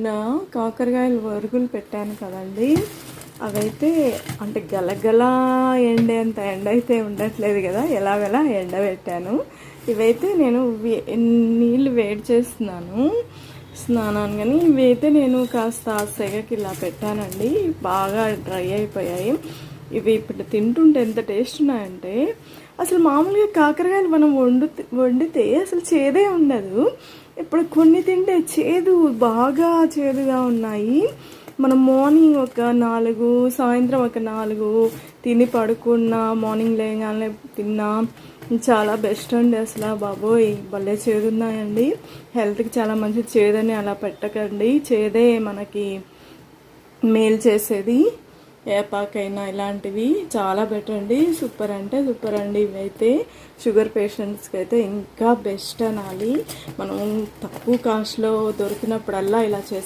నా కాకరకాయలు వరుగులు పెట్టాను కదండి, అవైతే అంటే గలగలా ఎండేంత ఎండ అయితే ఉండట్లేదు కదా, ఎలాగలా ఎండబెట్టాను. ఇవైతే నేను నీళ్ళు వేడి చేస్తున్నాను స్నానాన్ని, కానీ ఇవైతే నేను కాస్త సెగకి ఇలా పెట్టానండి, బాగా డ్రై అయిపోయాయి. ఇవి ఇప్పుడు తింటుంటే ఎంత టేస్ట్ ఉన్నాయంటే, అసలు మామూలుగా కాకరకాయలు మనం వండితే అసలు చేదే ఉండదు. ఇప్పుడు కొన్ని తింటే చేదు, బాగా చేదుగా ఉన్నాయి. మనం మార్నింగ్ ఒక 4, సాయంత్రం ఒక 4 తిని పడుకున్నా, మార్నింగ్ లేగానే తిన్నా చాలా బెస్ట్ అండి. అసలు బాబోయ్ భలే చేదున్నాయండి. హెల్త్కి చాలా మంచిది. చేదని అలా పెట్టకండి, చేదే మనకి మేలు చేసేది. ఏపాకైనా ఇలాంటివి చాలా బెటర్ అండి. సూపర్ అంటే సూపర్ అండి. ఇవైతే షుగర్ పేషెంట్స్కి అయితే ఇంకా బెస్ట్ అనాలి. మనం తక్కువ కాస్ట్లో దొరికినప్పుడల్లా ఇలా చేసి